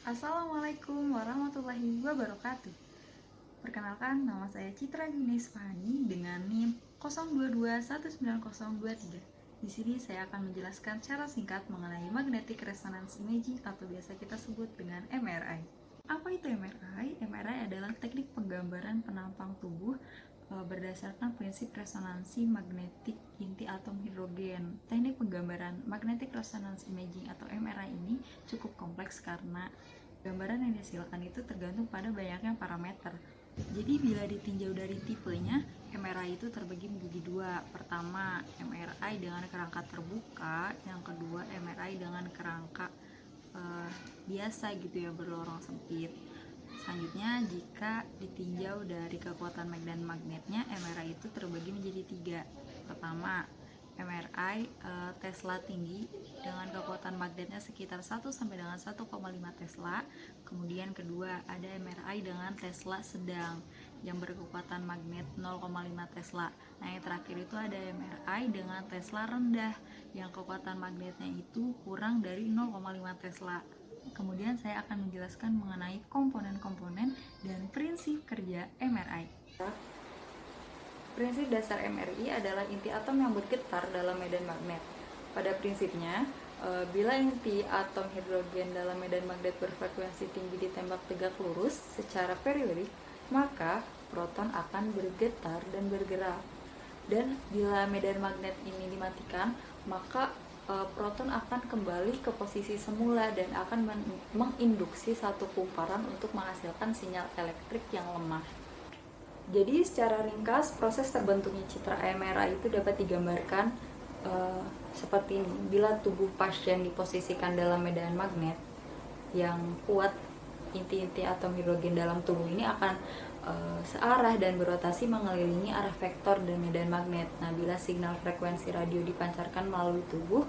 Assalamualaikum warahmatullahi wabarakatuh. Perkenalkan, nama saya Citra Yunis Fahani dengan NIM 02219023. Di sini saya akan menjelaskan secara singkat mengenai magnetic resonance imaging atau biasa kita sebut dengan MRI. Apa itu MRI? MRI adalah teknik penggambaran penampang tubuh berdasarkan prinsip resonansi magnetik inti atom hidrogen. Teknik penggambaran magnetic resonance imaging atau MRI ini cukup kompleks karena gambaran yang dihasilkan itu tergantung pada banyaknya parameter. Jadi bila ditinjau dari tipenya, MRI itu terbagi menjadi dua. Pertama, MRI dengan kerangka terbuka, yang kedua MRI dengan kerangka biasa gitu ya, berlorong sempit. Selanjutnya, jika ditinjau dari kekuatan dan magnetnya, MRI itu terbagi menjadi tiga. Pertama, MRI Tesla tinggi dengan kekuatan magnetnya sekitar 1 sampai dengan 1,5 Tesla. Kemudian kedua, ada MRI dengan Tesla sedang yang berkekuatan magnet 0,5 Tesla. Nah, yang terakhir itu ada MRI dengan Tesla rendah yang kekuatan magnetnya itu kurang dari 0,5 Tesla. Kemudian saya akan menjelaskan mengenai komponen-komponen dan prinsip kerja MRI. Prinsip dasar MRI adalah inti atom yang bergetar dalam medan magnet. Pada prinsipnya, bila inti atom hidrogen dalam medan magnet berfrekuensi tinggi ditembak tegak lurus secara periodik, maka proton akan bergetar dan bergerak. Dan bila medan magnet ini dimatikan, maka proton akan kembali ke posisi semula dan akan menginduksi satu kumparan untuk menghasilkan sinyal elektrik yang lemah. Jadi secara ringkas, proses terbentuknya citra MRI itu dapat digambarkan seperti ini. Bila tubuh pasien diposisikan dalam medan magnet yang kuat, inti-inti atom hidrogen dalam tubuh ini akan searah dan berotasi mengelilingi arah vektor dan medan magnet. Nah, bila signal frekuensi radio dipancarkan melalui tubuh,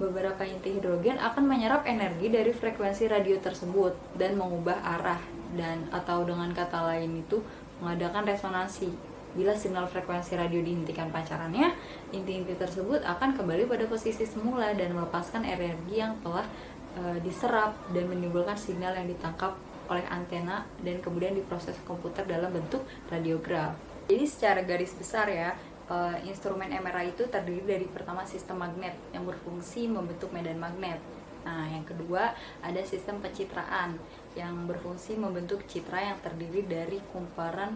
beberapa inti hidrogen akan menyerap energi dari frekuensi radio tersebut dan mengubah arah, dan atau dengan kata lain itu mengadakan resonansi. Bila signal frekuensi radio dihentikan pancarannya, inti-inti tersebut akan kembali pada posisi semula dan melepaskan energi yang telah diserap dan menimbulkan signal yang ditangkap oleh antena dan kemudian diproses komputer dalam bentuk radiograf. Jadi secara garis besar ya, instrumen MRI itu terdiri dari pertama sistem magnet yang berfungsi membentuk medan magnet. Nah, yang kedua ada sistem pencitraan yang berfungsi membentuk citra yang terdiri dari kumparan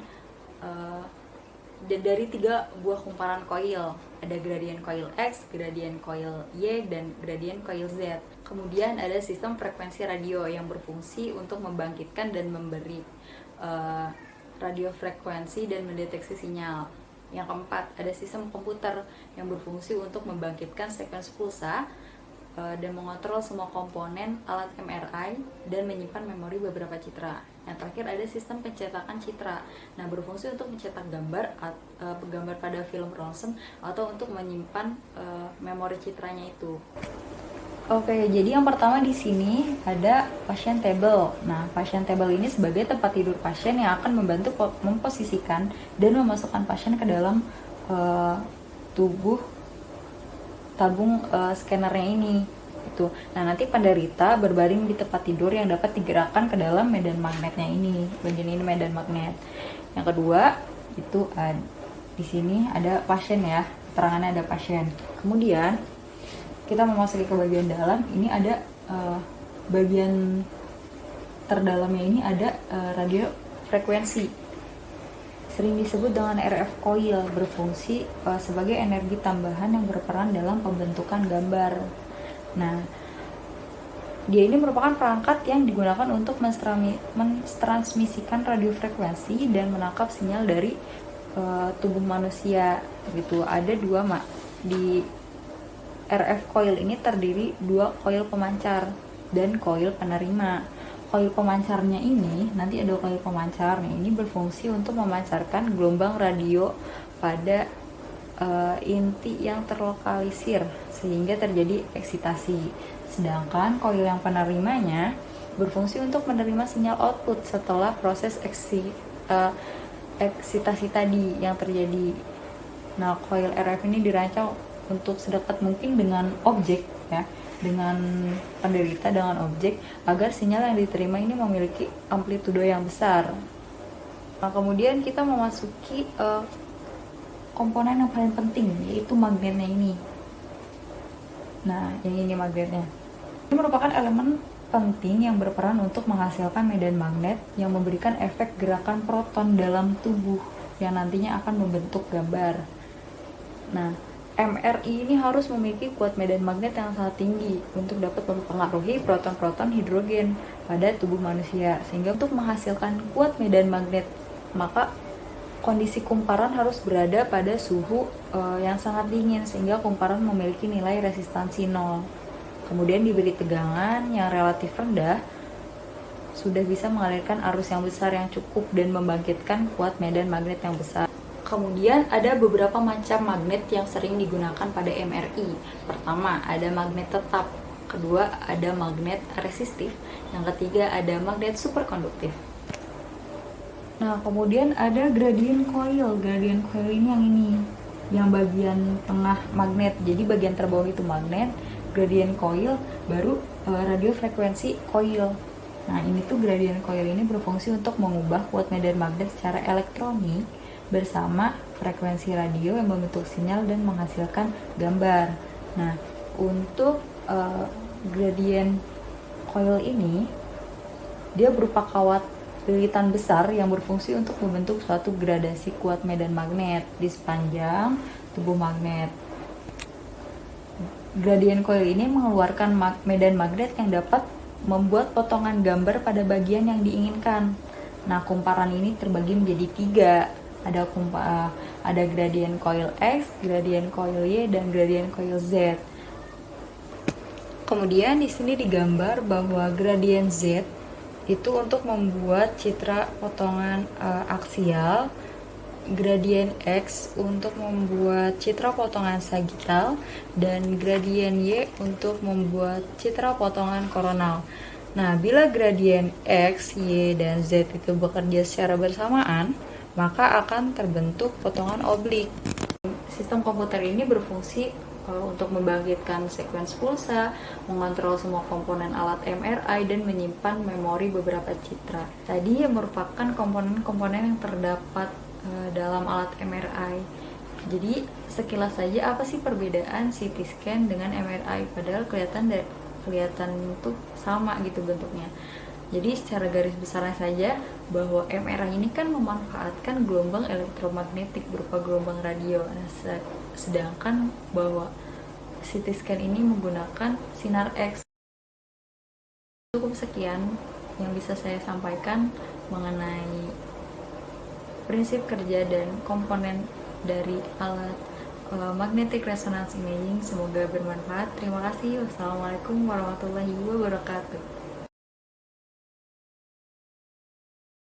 dari 3 buah kumparan koil. Ada gradien koil X, gradien koil Y, dan gradien koil Z. Kemudian ada sistem frekuensi radio yang berfungsi untuk membangkitkan dan memberi radiofrekuensi dan mendeteksi sinyal. Yang keempat, ada sistem komputer yang berfungsi untuk membangkitkan sekuens pulsa dan mengontrol semua komponen alat MRI dan menyimpan memori beberapa citra. Yang terakhir ada sistem pencetakan citra. Nah, berfungsi untuk mencetak gambar pada film ronsen atau untuk menyimpan memori citranya itu. Oke, jadi yang pertama di sini ada patient table. Nah, patient table ini sebagai tempat tidur pasien yang akan membantu memposisikan dan memasukkan pasien ke dalam tubuh tabung scannernya ini. Itu. Nah, nanti penderita berbaring di tempat tidur yang dapat digerakkan ke dalam medan magnetnya ini. Bagian ini medan magnet. Yang kedua itu di sini ada pasien ya, keterangannya ada pasien. Kemudian kita memasuki ke bagian dalam. Ini ada bagian terdalamnya ini ada radio frekuensi. Sering disebut dengan RF coil, berfungsi sebagai energi tambahan yang berperan dalam pembentukan gambar. Nah, dia ini merupakan perangkat yang digunakan untuk mentransmisikan radiofrekuensi dan menangkap sinyal dari tubuh manusia. Gitu. Ada 2 di RF coil ini terdiri 2 coil pemancar dan coil penerima. Coil pemancarnya ini, nanti ada coil pemancarnya ini berfungsi untuk memancarkan gelombang radio pada inti yang terlokalisir sehingga terjadi eksitasi. Sedangkan coil yang penerimanya berfungsi untuk menerima sinyal output setelah proses eksitasi tadi yang terjadi. Nah, coil RF ini dirancang untuk sedekat mungkin dengan objek ya, dengan penderita, dengan objek, agar sinyal yang diterima ini memiliki amplitudo yang besar. Nah, kemudian kita memasuki komponen yang paling penting, yaitu magnetnya ini. Nah, yang ini magnetnya. Ini merupakan elemen penting yang berperan untuk menghasilkan medan magnet yang memberikan efek gerakan proton dalam tubuh yang nantinya akan membentuk gambar. Nah, MRI ini harus memiliki kuat medan magnet yang sangat tinggi untuk dapat mempengaruhi proton-proton hidrogen pada tubuh manusia. Sehingga untuk menghasilkan kuat medan magnet, maka kondisi kumparan harus berada pada suhu yang sangat dingin sehingga kumparan memiliki nilai resistansi 0. Kemudian diberi tegangan yang relatif rendah, sudah bisa mengalirkan arus yang besar yang cukup dan membangkitkan kuat medan magnet yang besar. Kemudian ada beberapa macam magnet yang sering digunakan pada MRI. Pertama, ada magnet tetap. Kedua, ada magnet resistif. Yang ketiga, ada magnet superkonduktif. Nah, kemudian ada gradient coil. Gradient coil ini yang bagian tengah magnet. Jadi bagian terbawah itu magnet, gradient coil, baru radiofrekuensi coil. Nah, ini tuh gradient coil ini berfungsi untuk mengubah kuat medan magnet secara elektronik bersama frekuensi radio yang membentuk sinyal dan menghasilkan gambar. Nah, untuk gradient coil ini, dia berupa kawat lilitan besar yang berfungsi untuk membentuk suatu gradasi kuat medan magnet di sepanjang tubuh magnet. Gradient coil ini mengeluarkan medan magnet yang dapat membuat potongan gambar pada bagian yang diinginkan. Nah, kumparan ini terbagi menjadi 3. Ada gradient coil X, gradient coil Y, dan gradient coil Z. Kemudian di sini digambar bahwa gradient Z itu untuk membuat citra potongan aksial, gradient X untuk membuat citra potongan sagittal, dan gradient Y untuk membuat citra potongan koronal. Nah, bila gradient X, Y, dan Z itu bekerja secara bersamaan, maka akan terbentuk potongan oblik. Sistem komputer ini berfungsi untuk membangkitkan sekuens pulsa, mengontrol semua komponen alat MRI, dan menyimpan memori beberapa citra. Tadi yang merupakan komponen-komponen yang terdapat dalam alat MRI. Jadi sekilas saja apa sih perbedaan CT scan dengan MRI? Padahal kelihatan tuh sama gitu bentuknya. Jadi secara garis besarnya saja bahwa MRI ini kan memanfaatkan gelombang elektromagnetik berupa gelombang radio. Nah, sedangkan bahwa CT scan ini menggunakan sinar X. Cukup sekian yang bisa saya sampaikan mengenai prinsip kerja dan komponen dari alat magnetic resonance imaging. Semoga bermanfaat. Terima kasih. Wassalamualaikum warahmatullahi wabarakatuh.